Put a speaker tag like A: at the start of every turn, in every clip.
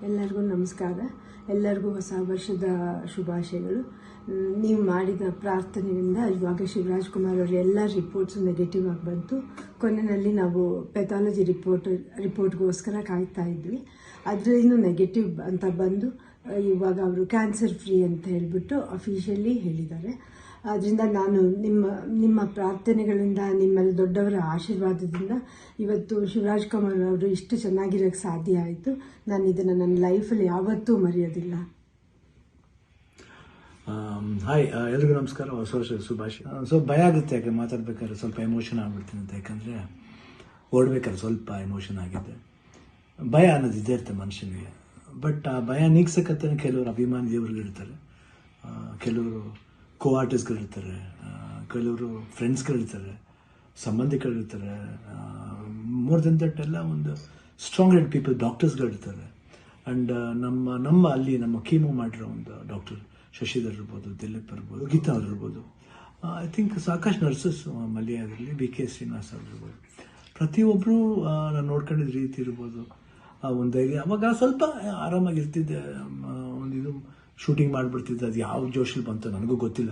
A: ಎಲ್ಲರಿಗೂ ನಮಸ್ಕಾರ. ಎಲ್ಲರಿಗೂ ಹೊಸ ವರ್ಷದ ಶುಭಾಶಯಗಳು. ನೀವು ಮಾಡಿದ ಪ್ರಾರ್ಥನೆಯಿಂದ ಇವಾಗ ಶಿವರಾಜ್ ಕುಮಾರ್ ಅವರ ಎಲ್ಲ ರಿಪೋರ್ಟ್ಸು ನೆಗೆಟಿವ್ ಆಗಿ ಬಂತು. ಕೊನೆಯಲ್ಲಿ ನಾವು ಪೆಥಾಲಜಿ ರಿಪೋರ್ಟ್ಗೋಸ್ಕರ ಕಾಯ್ತಾ ಇದ್ವಿ. ಅದರಲ್ಲಿನೂ ನೆಗೆಟಿವ್ ಅಂತ ಬಂದು ಇವಾಗ ಅವರು ಕ್ಯಾನ್ಸರ್ ಫ್ರೀ ಅಂತ ಹೇಳಿಬಿಟ್ಟು ಅಫಿಷಿಯಲಿ ಹೇಳಿದ್ದಾರೆ. ಆದ್ದರಿಂದ ನಾನು ನಿಮ್ಮ ಪ್ರಾರ್ಥನೆಗಳಿಂದ, ನಿಮ್ಮಲ್ಲಿ ದೊಡ್ಡವರ ಆಶೀರ್ವಾದದಿಂದ ಇವತ್ತು ಶಿವರಾಜ್ ಕುಮಾರ್ ಅವರು ಇಷ್ಟು ಚೆನ್ನಾಗಿರೋಕ್ಕೆ ಸಾಧ್ಯ ಆಯಿತು. ನಾನು ಇದನ್ನು ನನ್ನ ಲೈಫಲ್ಲಿ ಯಾವತ್ತೂ ಮರೆಯೋದಿಲ್ಲ.
B: ಹಾಯ್, ಎಲ್ರಿಗೂ ನಮಸ್ಕಾರ, ಹೊಸ ವರ್ಷದ ಶುಭಾಶಯ. ಭಯ ಆಗುತ್ತೆ, ಯಾಕೆ ಮಾತಾಡ್ಬೇಕಾದ್ರೆ ಸ್ವಲ್ಪ ಎಮೋಷನ್ ಆಗ್ಬಿಡ್ತೀನಿ ಅಂತ. ಯಾಕಂದರೆ ಓಡ್ಬೇಕಾದ್ರೆ ಸ್ವಲ್ಪ ಎಮೋಷನ್ ಆಗಿದೆ. ಭಯ ಅನ್ನೋದು ಇದ್ದೇ ಇರುತ್ತೆ ಮನುಷ್ಯನಿಗೆ. ಬಟ್ ಆ ಭಯ ನೀಗ್ಸಕ್ಕಂತ ಕೆಲವರು ಅಭಿಮಾನಿ ದೇವರುಗಳಿರ್ತಾರೆ, ಕೆಲವರು ಕೋ ಆರ್ಟಿಸ್ಟ್ಗಳಿರ್ತಾರೆ, ಕೆಲವರು ಫ್ರೆಂಡ್ಸ್ಗಳಿರ್ತಾರೆ, ಸಂಬಂಧಿಕರಿರ್ತಾರೆ. ಮೋರ್ ದೆನ್ ದಟ್ ಎಲ್ಲ ಒಂದು ಸ್ಟ್ರಾಂಗ್ ಹೆಡ್ ಪೀಪಲ್, ಡಾಕ್ಟರ್ಸ್ಗಳಿರ್ತಾರೆ. ಆ್ಯಂಡ್ ನಮ್ಮ ಕೀಮೋ ಮಾಡಿರೋ ಒಂದು ಡಾಕ್ಟರ್ ಶಶಿಧರ್ ಇರ್ಬೋದು, ದಿಲೀಪ್ ಇರ್ಬೋದು, ಗೀತಾ ಅವ್ರು ಇರ್ಬೋದು, ಐ ಥಿಂಕ್ ಸಾಕಷ್ಟು ನರ್ಸಸ್ ಮಲ್ಯಾದಲ್ಲಿ ಬಿ ಕೆ ಶ್ರೀನಿವಾಸ್ ಅವ್ರು ಇರ್ಬೋದು. ಪ್ರತಿಯೊಬ್ಬರು ನಾನು ನೋಡ್ಕೊಂಡಿದ್ದ ರೀತಿ ಇರ್ಬೋದು, ಒಂದು ಧೈರ್ಯ. ಅವಾಗ ಸ್ವಲ್ಪ ಆರಾಮಾಗಿರ್ತಿದ್ದೆ, ಇದು ಶೂಟಿಂಗ್ ಮಾಡಿಬಿಡ್ತಿದ್ದೆ. ಅದು ಯಾವ ಜೋಶಲ್ಲಿ ಬಂತು ನನಗೂ ಗೊತ್ತಿಲ್ಲ.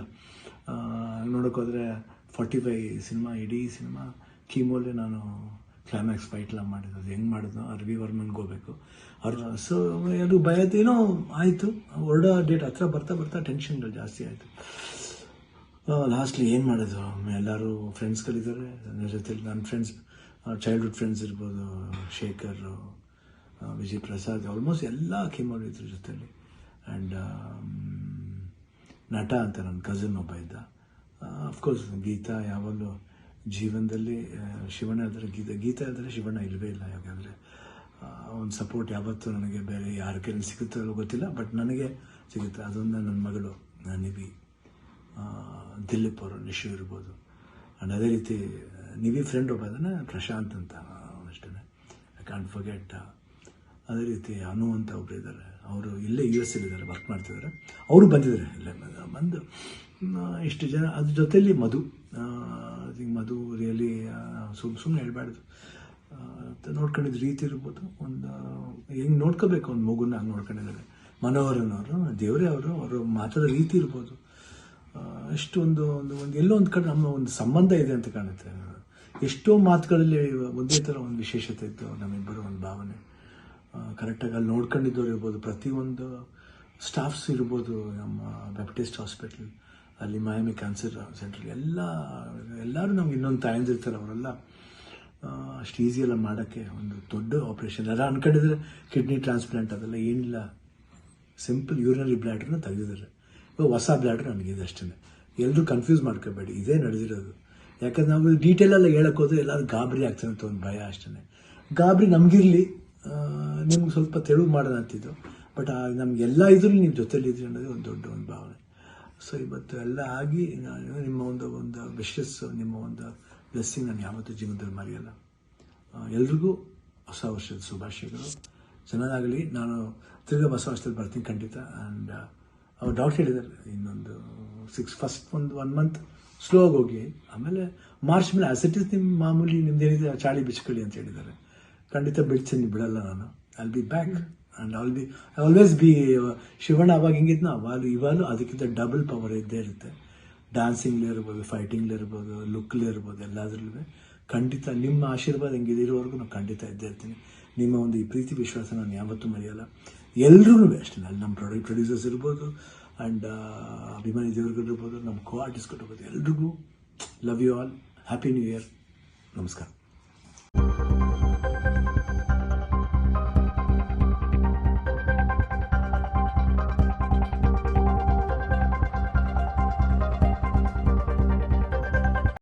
B: ನೋಡೋಕ್ಕೋದ್ರೆ 45 ಸಿನಿಮಾ, ಇಡೀ ಸಿನಿಮಾ ಕೀಮೋಲೆ ನಾನು ಕ್ಲೈಮ್ಯಾಕ್ಸ್ ಫೈಟ್ಲ ಮಾಡಿದ್ದು. ಅದು ಹೆಂಗೆ ಮಾಡಿದ್ನೋ ರವಿ ವರ್ಮನ್ಗೆ ಹೋಗ್ಬೇಕು ಅವ್ರು. ಸೊ ಅದು ಭಯದೇನೋ ಆಯಿತು. ಹೊರಡೋ ಡೇಟ್ ಹತ್ರ ಬರ್ತಾ ಟೆನ್ಷನ್ಗಳು ಜಾಸ್ತಿ ಆಯಿತು. ಲಾಸ್ಟ್ಲಿ ಏನು ಮಾಡೋದು, ಎಲ್ಲರೂ ಫ್ರೆಂಡ್ಸ್ಗಳಿದ್ದಾರೆ ನನ್ನ ಜೊತೆಲಿ. ನನ್ನ ಫ್ರೆಂಡ್ಸ್, ಚೈಲ್ಡ್ಹುಡ್ ಫ್ರೆಂಡ್ಸ್ ಇರ್ಬೋದು, ಶೇಖರ್, ವಿಜಯ್ ಪ್ರಸಾದ್, ಆಲ್ಮೋಸ್ಟ್ ಎಲ್ಲ ಕೀಮೋಲ್ ಇದ್ರ ಜೊತೆಲಿ. ಆ್ಯಂಡ್ ನಟ ಅಂತ ನನ್ನ ಕಸಿನ್ ಒಬ್ಬ ಇದ್ದ. ಅಫ್ಕೋರ್ಸ್ ಗೀತಾ ಯಾವಾಗಲೂ ಜೀವನದಲ್ಲಿ ಶಿವಣ್ಣ ಇದ್ದರೆ ಗೀತಾ ಇದ್ದರೆ ಶಿವಣ್ಣ ಇಲ್ಲವೇ ಇಲ್ಲ. ಯಾಕಂದರೆ ಒಂದು ಸಪೋರ್ಟ್ ಯಾವತ್ತೂ ನನಗೆ ಬೇರೆ ಯಾರ ಕೈಲಿ ಸಿಗುತ್ತೋ ಗೊತ್ತಿಲ್ಲ, ಬಟ್ ನನಗೆ ಸಿಗುತ್ತೆ. ಅದೊಂದು ನನ್ನ ಮಗಳು ನಿವಿ, ದಿಲೀಪ್ ಅವರು, ನಿಶು ಇರ್ಬೋದು. ಆ್ಯಂಡ್ ಅದೇ ರೀತಿ ನಿವಿ ಫ್ರೆಂಡ್ ಒಬ್ಬ ಅದನ್ನು ಪ್ರಶಾಂತ್ ಅಂತ ಅಷ್ಟೇ, ಐ ಕಾಂಟ್ ಫರ್ಗೆಟ್. ಅದೇ ರೀತಿ ಅನು ಅಂತ ಒಬ್ಬರು ಇದ್ದಾರೆ, ಅವರು ಇಲ್ಲೇ US ಇದ್ದಾರೆ, ವರ್ಕ್ ಮಾಡ್ತಿದ್ದಾರೆ. ಅವರು ಬಂದಿದ್ದಾರೆ, ಇಲ್ಲೇ ಬಂದು ಇಷ್ಟು ಜನ. ಅದ್ರ ಜೊತೆಯಲ್ಲಿ ಮಧು ರಿಯಲಿ ಸುಮ್ಮನೆ ಹೇಳ್ಬಾರ್ದು, ನೋಡ್ಕೊಂಡಿದ್ದ ರೀತಿ ಇರ್ಬೋದು. ಒಂದು ಹೆಂಗೆ ನೋಡ್ಕೋಬೇಕು ಒಂದು ಮಗುನ ಹಂಗೆ ನೋಡ್ಕೊಂಡಿದ್ದಾರೆ. ಮನೋಹರನವರು, ದೇವರೇ ಅವರು ಮಾತಾಡೋ ರೀತಿ ಇರ್ಬೋದು, ಎಷ್ಟು ಒಂದು ಎಲ್ಲೋ ಒಂದು ಕಡೆ ನಮ್ಮ ಒಂದು ಸಂಬಂಧ ಇದೆ ಅಂತ ಕಾಣುತ್ತೆ. ಎಷ್ಟೋ ಮಾತುಗಳಲ್ಲಿ ಒಂದೇ ಥರ ಒಂದು ವಿಶೇಷತೆ ಇತ್ತು ನಮ್ಮಿಬ್ಬರು, ಒಂದು ಭಾವನೆ. ಕರೆಕ್ಟಾಗಿ ಅಲ್ಲಿ ನೋಡ್ಕೊಂಡಿದ್ದವ್ರು ಇರ್ಬೋದು, ಪ್ರತಿಯೊಂದು ಸ್ಟಾಫ್ಸ್ ಇರ್ಬೋದು, ನಮ್ಮ ಬ್ಯಾಪ್ಟಿಸ್ಟ್ ಹಾಸ್ಪಿಟ್ಲ್ ಅಲ್ಲಿ, ಮಯಾಮಿ ಕ್ಯಾನ್ಸರ್ ಸೆಂಟ್ರಲ್ಲಿ ಎಲ್ಲರೂ ನಮ್ಗೆ ಇನ್ನೊಂದು ತಾಯಂದಿರ್ತಾರೆ. ಅವರೆಲ್ಲ ಅಷ್ಟು ಈಸಿಯೆಲ್ಲ ಮಾಡೋಕ್ಕೆ ಒಂದು ದೊಡ್ಡ ಆಪ್ರೇಷನ್. ಎಲ್ಲ ಅನ್ಕೊಂಡಿದ್ರೆ ಕಿಡ್ನಿ ಟ್ರಾನ್ಸ್ಪ್ಲಾಂಟ್ ಅದೆಲ್ಲ ಏನಿಲ್ಲ, ಸಿಂಪಲ್ ಯೂರಿನರಿ ಬ್ಲ್ಯಾಡ್ರನ್ನ ತೆಗೆದಿದ್ದಾರೆ. ಇವಾಗ ಹೊಸ ಬ್ಲ್ಯಾಡ್ರ್ ನನಗಿದೆ ಅಷ್ಟೇ. ಎಲ್ಲರೂ ಕನ್ಫ್ಯೂಸ್ ಮಾಡ್ಕೋಬೇಡಿ, ಇದೇ ನಡೆದಿರೋದು. ಯಾಕಂದ್ರೆ ನಾವು ಡೀಟೇಲೆಲ್ಲ ಹೇಳಕ್ಕೆ ಹೋದ್ರೆ ಎಲ್ಲರೂ ಗಾಬರಿ ಆಗ್ತಾನೆ ಅಂತ ಒಂದು ಭಯ ಅಷ್ಟೇ. ಗಾಬರಿ ನಮಗಿರಲಿ, ನಿಮ್ಗೆ ಸ್ವಲ್ಪ ತೆಳುವು ಮಾಡೋಣ ಅಂತಿದ್ದು. ಬಟ್ ನಮಗೆಲ್ಲ ಇದ್ರೂ ನೀವು ಜೊತೆಲಿದ್ರಿ ಅನ್ನೋದೇ ಒಂದು ದೊಡ್ಡ ಒಂದು ಭಾವನೆ. ಸೊ ಇವತ್ತು ಎಲ್ಲ ಆಗಿ ನಿಮ್ಮ ಒಂದು ವಿಶಸ್, ನಿಮ್ಮ ಒಂದು ಬ್ಲೆಸ್ಸಿಂಗ್ ನಾನು ಯಾವತ್ತೂ ಜೀವನದಲ್ಲಿ ಮರೆಯಲ್ಲ. ಎಲ್ರಿಗೂ ಹೊಸ ವರ್ಷದ ಶುಭಾಶಯಗಳು. ಚೆನ್ನಾಗಲಿ. ನಾನು ತಿರ್ಗಾ ಹೊಸ ವರ್ಷದಲ್ಲಿ ಬರ್ತೀನಿ ಖಂಡಿತ. ಆ್ಯಂಡ್ ಅವ್ರು ಡಾಕ್ಟರ್ ಹೇಳಿದ್ದಾರೆ, ಇನ್ನೊಂದು ಫಸ್ಟ್ ಒಂದು 1 ಮಂತ್ ಸ್ಲೋ ಆಗಿ ಹೋಗಿ, ಆಮೇಲೆ ಮಾರ್ಚ್ ಮೇಲೆ ಆಸ್ ಇಟ್ ಇಸ್ ನಿಮ್ಮ ಮಾಮೂಲಿ ನಿಮ್ದೇನಿದೆ ಚಾಳಿ ಬಿಚ್ಕೊಳ್ಳಿ ಅಂತ ಹೇಳಿದ್ದಾರೆ. ಖಂಡಿತ ಬಿಡ್ತೀನಿ, ಬಿಡಲ್ಲ ನಾನು. I'll be back and I always B Shivanna. ಅವಾಗ ಹಿಂಗಿದ್ನೋ ಇವಾಗಲೂ ಅದಕ್ಕಿಂತ ಡಬಲ್ ಪವರ್ ಇದ್ದೇ ಇರುತ್ತೆ. ಡ್ಯಾನ್ಸಿಂಗ್ಲೇ ಇರ್ಬೋದು, ಫೈಟಿಂಗ್ಲೇ ಇರ್ಬೋದು, ಲುಕ್ಲೇ ಇರ್ಬೋದು, ಎಲ್ಲದರಲ್ಲೂ ಖಂಡಿತ ನಿಮ್ಮ ಆಶೀರ್ವಾದ ಹೆಂಗಿದೆ ಇರೋವರೆಗೂ ನಾನು ಖಂಡಿತ ಇದ್ದೇ ಇರ್ತೀನಿ. ನಿಮ್ಮ ಒಂದು ಈ ಪ್ರೀತಿ ವಿಶ್ವಾಸ ನಾನು ಯಾವತ್ತೂ ಮರೆಯಲ್ಲ. ಎಲ್ರಿಗೂ ಅಷ್ಟೇ, ಅಲ್ಲಿ ನಮ್ಮ ಪ್ರೊಡ್ಯೂಸರ್ಸ್ ಇರ್ಬೋದು, ಆ್ಯಂಡ್ ಅಭಿಮಾನಿ ದೇವರುಗಳಿರ್ಬೋದು, ನಮ್ಮ ಕೋ ಆರ್ಟಿಸ್ಟ್ಗಳಿರ್ಬೋದು, ಎಲ್ರಿಗೂ love you all. Happy new year. ನಮಸ್ಕಾರ.